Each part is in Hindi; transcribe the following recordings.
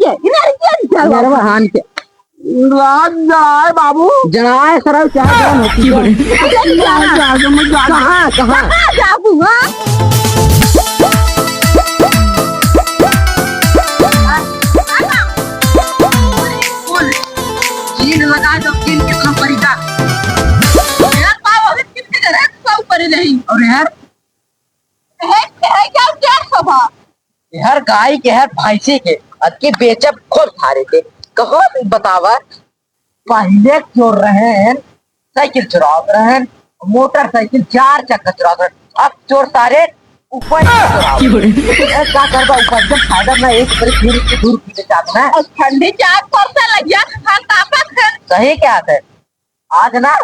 हान के जड़ाए बाबू जनाए सरल चाहे जान होती है कहाँ कहाँ जाबू हाँ चीन लगा तो चीन कितना पड़ेगा यार पाव अभी कितने जरा सब ऊपर नहीं और यार है क्या क्या सभा हर गाय के हर भैंसी के अति बेचब खुद थारे के कहो बतावा पहले चोर रहे हैं साइकिल चुरा रहे हैं मोटरसाइकिल 4 चक्का चुरा रहे हैं अब चोर सारे ऊपर क्या करवा ऊपर जब फायदा ना एक दूर पीछे चाहता है ठंडी चार परसा लग गया खान तापत है सही क्या है आज ना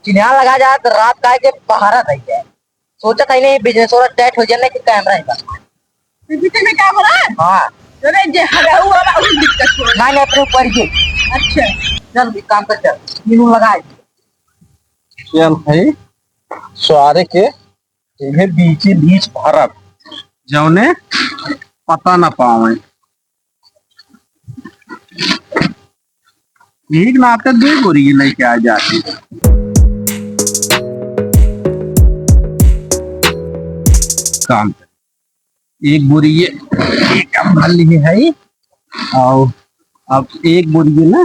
चिन्हा लगा जाए तो रात का के पहाड़ा दे जाए सोचा था नहीं बिजनेस और टाइट हो जाने की कैमरा है पीछे में क्या हो रहा है हाँ अरे जे हरा हुआ है उस दिक्कत हो ना ले अपने ऊपर ही अच्छा चल भी काम कर चल तीनों लगाए चल भाई स्वारे के इन्हें बीच भरब जौने पता ना पावे एक नाते दो गोरी लेके आ जाती काम एक बोरी ये एक भर लिए है और अब एक बोरी ये ना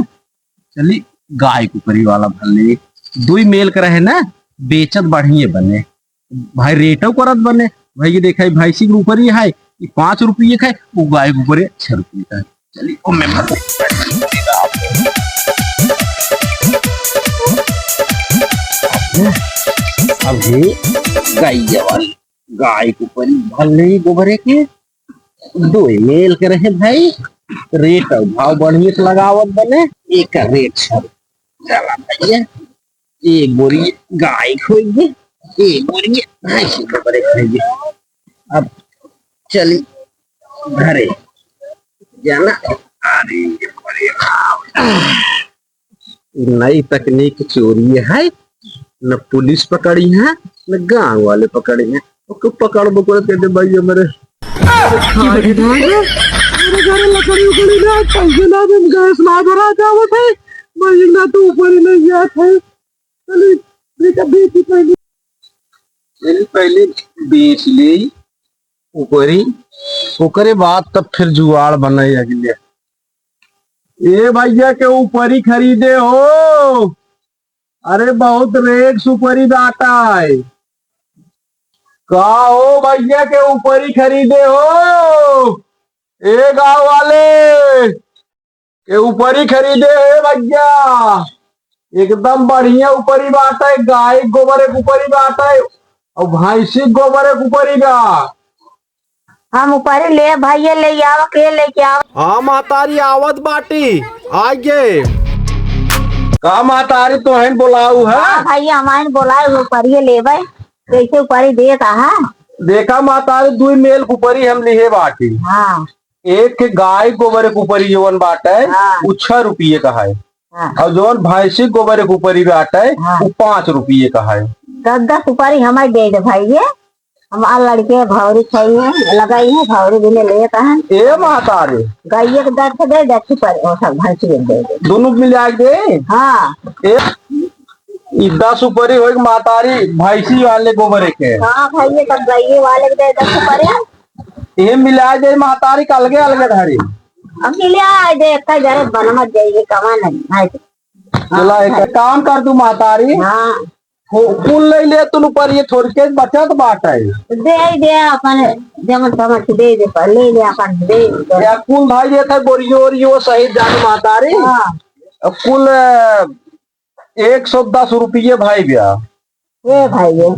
चली गाय कुकरी वाला भर लिए 2 मेल कर रहे ना बेचत बढ़िए बने भाई रेटो करत बने भाई ये देखा भैंसी के ऊपर ही है 5 रुपये का है वो गाय के ऊपर 6 रुपये का है चलिए ओ मैं भर अभी गाय के ऊपर भर ले गोबरे के 2 मेल के रहे भाई रेट भाव बढ़िया से लगावत बने एक रेट चला भैया एक बोरी गाय खोइए एक बोरी भैंस गोबरे खोइए अब चली घरे जाना अरे नई तकनीक चोरी है न पुलिस पकड़ी है न गांव वाले पकड़ी है पकड़ बकड़ कहते भाई मेरे घर लकड़ी उकड़ी ना पैसे ना दिन गैस ना भरा जावत है भाई ना तो ऊपर ही नहीं गया था चलिए बेटा बेची पहले बेच ले ऊपरी ओकरे बाद तब फिर जुआड़ बनाई अगले ए भैया के ऊपरी खरीदे हो अरे बहुत रेट सुपरी बाटा है का हो भैया के ऊपरी खरीदे हो ए गाँव वाले के ऊपरी खरीदे है भैया एकदम बढ़िया ऊपरी बात है गाय गोबर एक ऊपरी बात है और भैंसी गोबर एक ऊपरी का हम ऊपर ले भैया ले आओ के लेके आओ हाँ मातारी आवत बाटी आगे का मातारी तो है बुलाऊ है भैया हमारे बोलाए ऊपर ये ले भाई कैसे ऊपर दे कहा देखा मातारी 2 मेल ऊपरी हम लिए बाटी हाँ एक गाय गोबर एक ऊपरी जवन बाट है हाँ। वो 6 रुपये का है हाँ। और जवन भैंसी गोबर एक ऊपरी बाट है हाँ। वो 5 रुपये का है 10 ऊपर हमारे दे दे भाई ये हमारे लड़के भौरी चाहिए लगाई है भौरी भी ले कहा ए मातारी गाय के 10 दे दे पर और सब भैंसी दे दे दोनों मिला दे हाँ ए 10 ऊपरी हो मातारी भैंसी वाले गोबर के हाँ भैया तब गाय वाले के दे 10 ऊपर ये मिला दे मातारी का अलगे अलगे धारी अब मिला दे का जरा बन मत जाइए कमा नहीं चला एक काम कर तू मातारी हाँ कुल ले ले तू ऊपर ये थोड़ी के बचत बाट है दे अपन जमन समझ दे दे पर ले ले अपन दे या कुल भाई ये था बोरियो ओरियो सही जान मातारी हाँ कुल 110 रुपये भाई ब्या ये भाई ये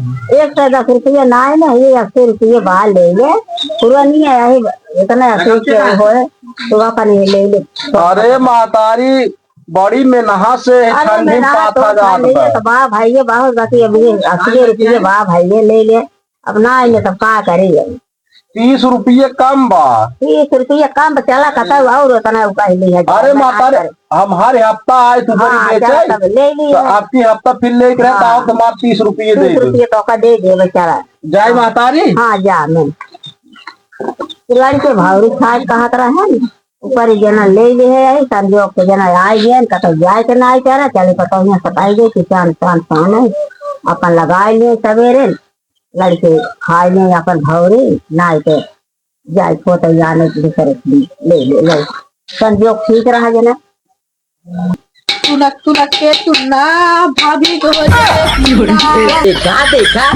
110 रुपये ना है ना ये 80 रुपये बाहर ले ले पूरा नहीं है इतना 80 रुपये हो तो अपन ये ले ले अरे मातारी बड़ी में नहा से ठंडी पाथा जाता तो बा भाई ये बहुत बाकी अभी 80 रुपये बा भाई ये ले ले अब ना आएंगे तब क्या करेंगे 30 रुपये कम बा 30 रुपये कम चला कता और उतना उका ही नहीं है अरे मातारी हम हर हफ्ता आए तू बड़ी बेचे ले ली तो आपकी हफ्ता फिर ले कर आओ तो 30 रुपये दे 30 रुपये तो का दे दे बेचारा जाए मातारी हाँ जा मैं लड़के भावरी खाद कहा तरह है ऊपर जना ले ले है संजोग के जना आए गए कतो जाए के ना आए करे चले कतो यहाँ सताई गई कि चांद चांद पाने अपन लगाए ले सवेरे लड़के खाए ले अपन भौरी नाई के जाए फोटो जाने के लिए ले संजोग ठीक रहा जना तुनक के तुन्ना भाभी को देखा देखा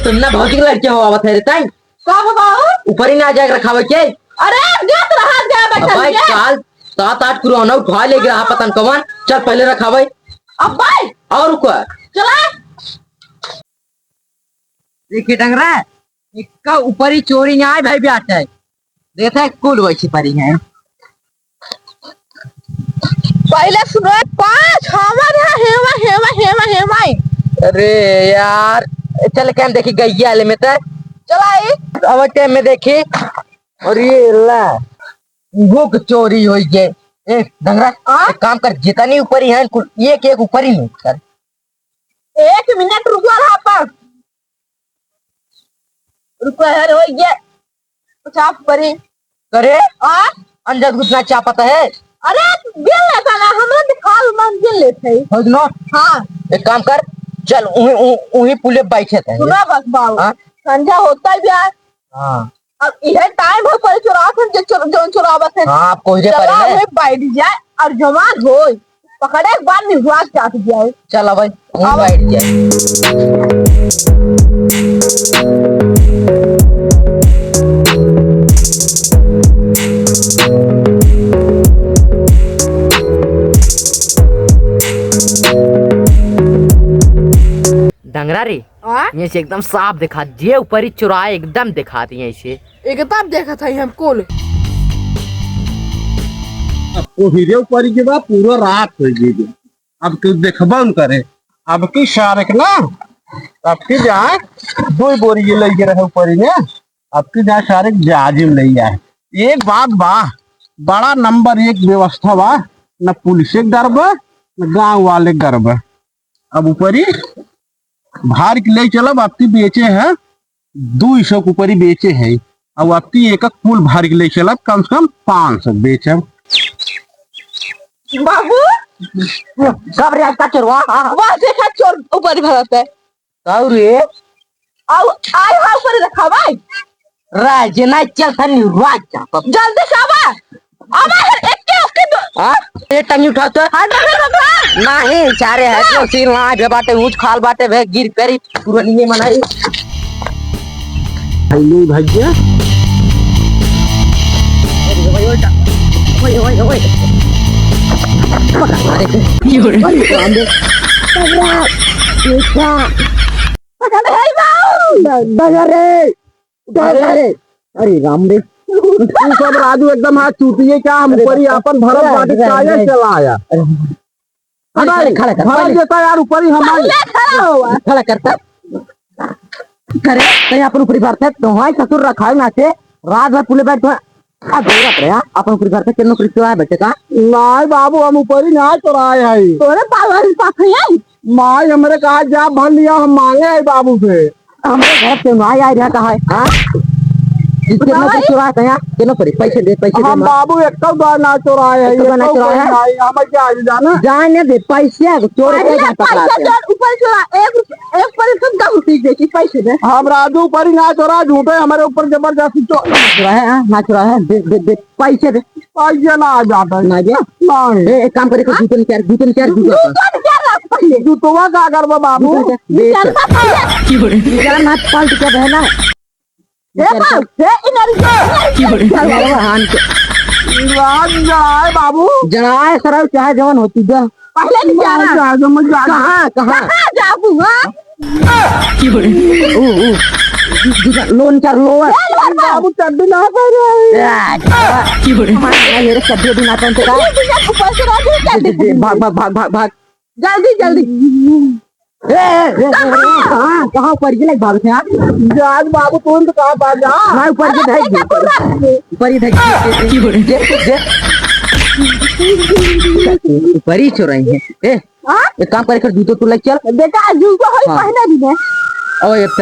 तुमने भौजी लड़के हो आवत है रे ताई कब बाबू ऊपर ही ना जाके रखावे के अरे गत रहा जा अब भाई बचल काल 7-8 कुराना उठा ले रहा पतन कवन चल पहले रखावे अब भाई और को चला देखिए डंगरा इसका ऊपर ही चोरी आए भाई भी आता है देखा है कुल वैसी परी है पहले सुनो 5 हमारे यहाँ हेमा हेमा हेमा हेमा अरे यार चल के हम देखी गैया ले में तक चला अब टाइम में देखी और ये ला बुक चोरी हुई है ए डंगरा एक काम कर जितनी ऊपर ही है कुल एक एक ऊपर ही नहीं कर 1 मिनट रुको रहा पर रुको यार हो गया चाप परी करे आ अंदर घुसना चाहता है अरे गिल लेता ना हमरा दिखाल मन गिल लेते हो सुनो हाँ एक काम कर चल उही पुले बैठे थे सुना बस बाबू हाँ? संध्या होता ही यार हाँ अब यह टाइम हो पर जो चुरावत है हाँ आप कोई चला करे हुए बैठ जाए और जवान हो पकड़े एक बार निवास चाट जाए चल भाई बैठ जाए डंगरा रे ये से एकदम साफ दिखा दिए ऊपर ही चुराए एकदम दिखा दिए इसे एकदम देखा था हमको वो हीरे ऊपर के बाद पूरा रात हो गई अब तू देखबा न करे अब की शारक ना अब की जाए 2 बोरी ये लगे रहे ऊपर ने अब की जाए शारक जाजिम ले आए एक बात बा बड़ा नंबर 1 व्यवस्था बा न पुलिस के डर बा न गांव वाले डर बा अब ऊपर ही भार के ले चलब आपकी बेचे है 200 के ऊपर ही बेचे है अब आपकी एक कुल भार के ले चलब कम से कम 500 बेचे बाबू कब रे का चोरवा वहाँ देखा चोर ऊपर भरत है कब रे आओ आए हाँ ऊपर रखा भाई राज ना चल थनी राज चाप जल्दी से आवा आवा एक के उसके दो हां ये टंगी उठा तो नहीं चारे है तो सील ना बे बाटे ऊंच खाल बाटे भे गिर पेरी पूरा नहीं मनाई हेलो भैया ओए ओए ओए अरे राम रे तू सब राजू एकदम हाथ चूतिए क्या हम ऊपर ही अपन भरत बाटी काया चला आया खड़ा कर भरत देता यार ऊपर ही हमारे खड़ा करता करे कहीं अपन ऊपरी भरते तुम्हारे ससुर रखा ना से रात भर पुले बैठ आ गोरा पड़े अपन ऊपरी भरते किन्नो नौकरी चुराए बैठे का नहीं बाबू हम ऊपर ही ना चुराए है तोरे पावर पास है माई हमरे कहा जा भर लिया हम मांगे है बाबू से हमारे घर से माई आ रहा कहा है हां कितना नौकरी चुराए थे यहाँ किन्नो पड़ी पैसे दे हम बाबू एक बार ना चुराए है एक ना चुराए है हम क्या जाना जाने दे पैसे चोर के जा पकड़ा ऊपर चला एक पर सब का उठी देखी पैसे दे हम राजू ऊपर ही ना चुरा झूठे हमारे ऊपर जबरदस्ती चुराए हां ना चुराए दे पैसे दे पैसे ना आ जाता ना गया नहीं एक काम करे जूतन चार जूतवा का करबा बाबू क्या ना पलट के बहना बाबू जनाए सर चाहे जवन होती जा पहले नहीं जाना कहाँ कहाँ जाबू लोन चार लोन बाबू चड्डी ना कर मेरे सब्जी भी ना पहनते भाग भाग भाग भाग भाग जल्दी जल्दी कहाँ ऊपर के लाइक भागते हैं जाज बाबू तुम तो कहाँ पा जा मैं ऊपर के ढक ऊपर ही ढक ऊपर ही चुराई है एक काम करे कर जूतो तू लग चल बेटा जूतो होई पहने भी ने ओ एक